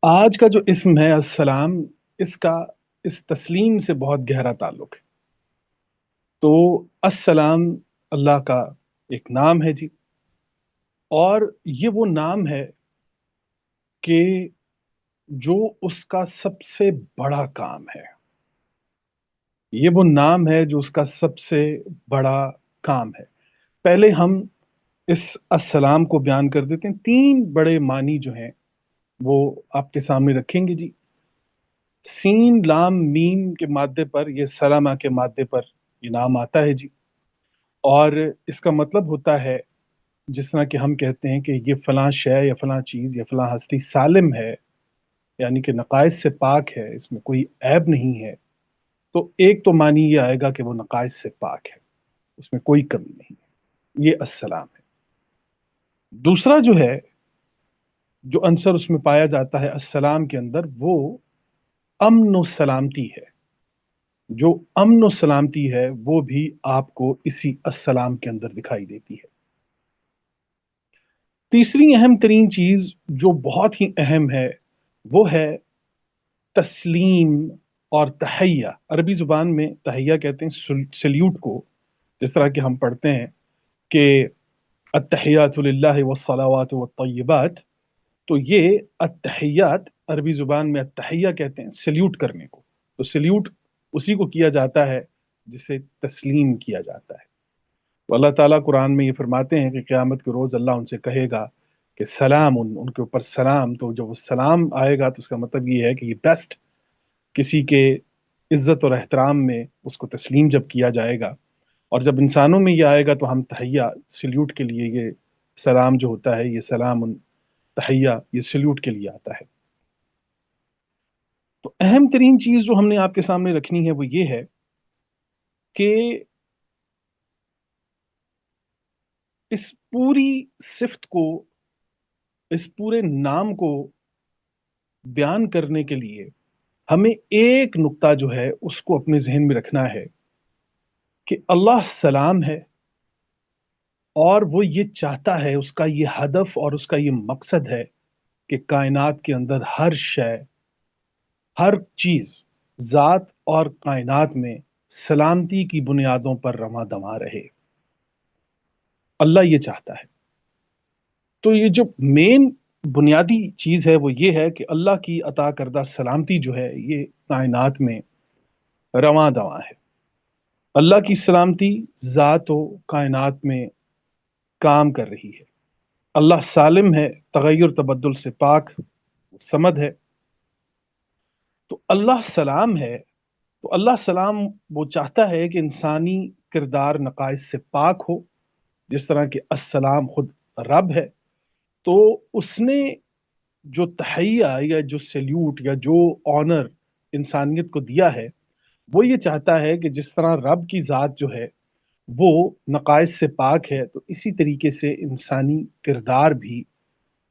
آج کا جو اسم ہے السلام، اس کا اس تسلیم سے بہت گہرا تعلق ہے۔ تو السلام اللہ کا ایک نام ہے جی، اور یہ وہ نام ہے کہ جو اس کا سب سے بڑا کام ہے۔ یہ وہ نام ہے جو اس کا سب سے بڑا کام ہے۔ پہلے ہم اس السلام کو بیان کر دیتے ہیں۔ تین بڑے معنی جو ہیں وہ آپ کے سامنے رکھیں گے جی۔ سین لام میم کے مادے پر، یہ سلامہ کے مادے پر یہ نام آتا ہے جی، اور اس کا مطلب ہوتا ہے جس طرح کہ ہم کہتے ہیں کہ یہ فلاں شے یا فلاں چیز یا فلاں ہستی سالم ہے، یعنی کہ نقائص سے پاک ہے، اس میں کوئی عیب نہیں ہے۔ تو ایک تو معنی یہ آئے گا کہ وہ نقائص سے پاک ہے، اس میں کوئی کمی نہیں ہے، یہ السلام ہے۔ دوسرا جو ہے، جو عنصر اس میں پایا جاتا ہے السلام کے اندر، وہ امن و سلامتی ہے۔ جو امن و سلامتی ہے وہ بھی آپ کو اسی السلام کے اندر دکھائی دیتی ہے۔ تیسری اہم ترین چیز جو بہت ہی اہم ہے وہ ہے تسلیم اور تحیہ۔ عربی زبان میں تحیہ کہتے ہیں سلیوٹ کو، جس طرح کہ ہم پڑھتے ہیں کہ التحیات للہ والصلوات والطیبات، تو یہ التحیات عربی زبان میں التحیہ کہتے ہیں سلیوٹ کرنے کو۔ تو سلیوٹ اسی کو کیا جاتا ہے جسے تسلیم کیا جاتا ہے۔ تو اللہ تعالیٰ قرآن میں یہ فرماتے ہیں کہ قیامت کے روز اللہ ان سے کہے گا کہ سلام، ان کے اوپر سلام۔ تو جب وہ سلام آئے گا تو اس کا مطلب یہ ہے کہ یہ بیسٹ، کسی کے عزت اور احترام میں اس کو تسلیم جب کیا جائے گا، اور جب انسانوں میں یہ آئے گا تو ہم تحیہ سلیوٹ کے لیے، یہ سلام جو ہوتا ہے، یہ سلام تحیہ یہ سلیوٹ کے لیے آتا ہے۔ تو اہم ترین چیز جو ہم نے آپ کے سامنے رکھنی ہے وہ یہ ہے کہ اس پوری صفت کو، اس پورے نام کو بیان کرنے کے لیے ہمیں ایک نقطہ جو ہے اس کو اپنے ذہن میں رکھنا ہے کہ اللہ سلام ہے، اور وہ یہ چاہتا ہے، اس کا یہ ہدف اور اس کا یہ مقصد ہے کہ کائنات کے اندر ہر شے، ہر چیز، ذات اور کائنات میں سلامتی کی بنیادوں پر رواں دواں رہے۔ اللہ یہ چاہتا ہے۔ تو یہ جو مین بنیادی چیز ہے وہ یہ ہے کہ اللہ کی عطا کردہ سلامتی جو ہے یہ کائنات میں رواں دواں ہے۔ اللہ کی سلامتی ذات و کائنات میں کام کر رہی ہے۔ اللہ سالم ہے، تغیر تبدل سے پاک، صمد ہے۔ تو اللہ سلام ہے، تو اللہ سلام وہ چاہتا ہے کہ انسانی کردار نقائص سے پاک ہو، جس طرح کہ السلام خود رب ہے۔ تو اس نے جو تحیہ یا جو سیلیوٹ یا جو آنر انسانیت کو دیا ہے، وہ یہ چاہتا ہے کہ جس طرح رب کی ذات جو ہے وہ نقائص سے پاک ہے، تو اسی طریقے سے انسانی کردار بھی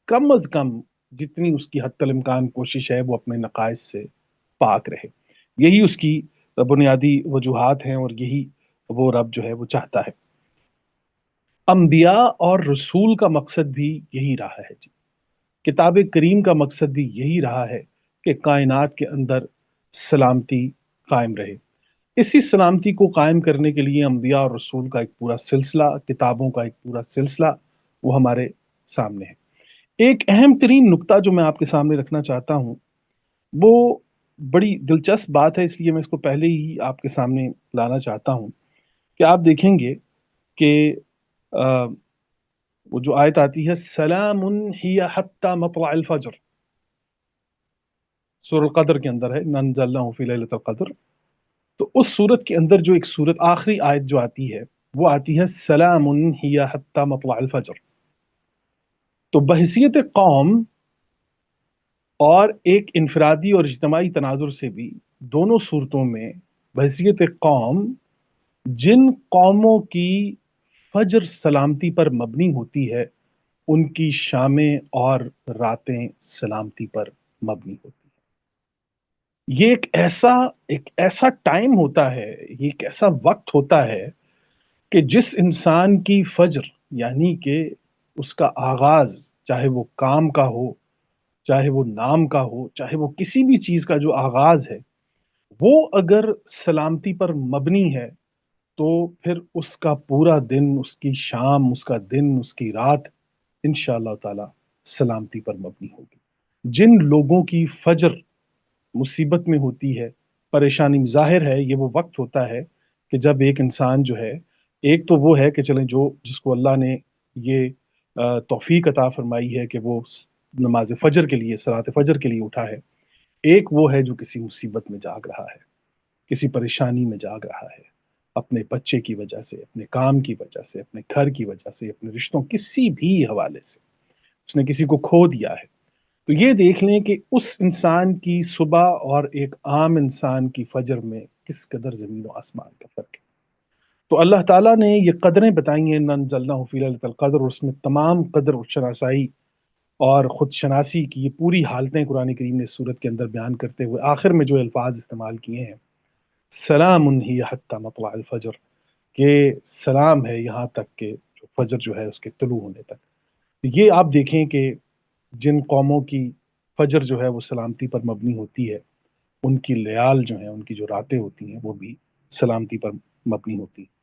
کم از کم جتنی اس کی حتی الامکان کوشش ہے وہ اپنے نقائص سے پاک رہے۔ یہی اس کی بنیادی وجوہات ہیں، اور یہی وہ رب جو ہے وہ چاہتا ہے۔ انبیاء اور رسول کا مقصد بھی یہی رہا ہے جی۔ کتاب کریم کا مقصد بھی یہی رہا ہے کہ کائنات کے اندر سلامتی قائم رہے۔ اسی سلامتی کو قائم کرنے کے لیے انبیاء اور رسول کا ایک پورا سلسلہ، کتابوں کا ایک پورا سلسلہ وہ ہمارے سامنے ہے۔ ایک اہم ترین نقطہ جو میں آپ کے سامنے رکھنا چاہتا ہوں، وہ بڑی دلچسپ بات ہے، اس لیے میں اس کو پہلے ہی آپ کے سامنے لانا چاہتا ہوں کہ آپ دیکھیں گے کہ وہ جو آیت آتی ہے سلام ہی حتی مطلع الفجر، سورہ القدر کے اندر ہے، انزلناہ فی لیلۃ القدر۔ تو اس صورت کے اندر جو ایک صورت آخری آیت جو آتی ہے وہ آتی ہے سلام ہی حتی مطلع الفجر۔ تو بحیثیت قوم اور ایک انفرادی اور اجتماعی تناظر سے بھی، دونوں صورتوں میں بحیثیت قوم، جن قوموں کی فجر سلامتی پر مبنی ہوتی ہے ان کی شامیں اور راتیں سلامتی پر مبنی ہوتی ہیں۔ یہ ایک ایسا ٹائم ہوتا ہے، یہ ایک ایسا وقت ہوتا ہے کہ جس انسان کی فجر، یعنی کہ اس کا آغاز، چاہے وہ کام کا ہو چاہے وہ نام کا ہو، چاہے وہ کسی بھی چیز کا جو آغاز ہے، وہ اگر سلامتی پر مبنی ہے تو پھر اس کا پورا دن، اس کی شام، اس کا دن، اس کی رات انشاءاللہ تعالی سلامتی پر مبنی ہوگی۔ جن لوگوں کی فجر مصیبت میں ہوتی ہے، پریشانی، ظاہر ہے یہ وہ وقت ہوتا ہے کہ جب ایک انسان جو ہے، ایک تو وہ ہے کہ چلیں جو جس کو اللہ نے یہ توفیق عطا فرمائی ہے کہ وہ نماز فجر کے لیے، صلاۃ فجر کے لیے اٹھا ہے۔ ایک وہ ہے جو کسی مصیبت میں جاگ رہا ہے، کسی پریشانی میں جاگ رہا ہے، اپنے بچے کی وجہ سے، اپنے کام کی وجہ سے، اپنے گھر کی وجہ سے، اپنے رشتوں، کسی بھی حوالے سے اس نے کسی کو کھو دیا ہے۔ تو یہ دیکھ لیں کہ اس انسان کی صبح اور ایک عام انسان کی فجر میں کس قدر زمین و آسمان کا فرق ہے۔ تو اللہ تعالیٰ نے یہ قدریں بتائی ہیں، اِنَّا أَنزَلْنَاهُ فِي لَيْلَةِ الْقَدْرِ، اور اس میں تمام قدر اور شناسائی اور خود شناسی کی یہ پوری حالتیں قرآن کریم نے اس صورت کے اندر بیان کرتے ہوئے آخر میں جو الفاظ استعمال کیے ہیں، سلام ہی حتی مطلع الفجر، کہ سلام ہے یہاں تک کہ جو فجر جو ہے اس کے طلوع ہونے تک۔ یہ آپ دیکھیں کہ جن قوموں کی فجر جو ہے وہ سلامتی پر مبنی ہوتی ہے، ان کی لیال جو ہیں، ان کی جو راتیں ہوتی ہیں وہ بھی سلامتی پر مبنی ہوتی ہیں۔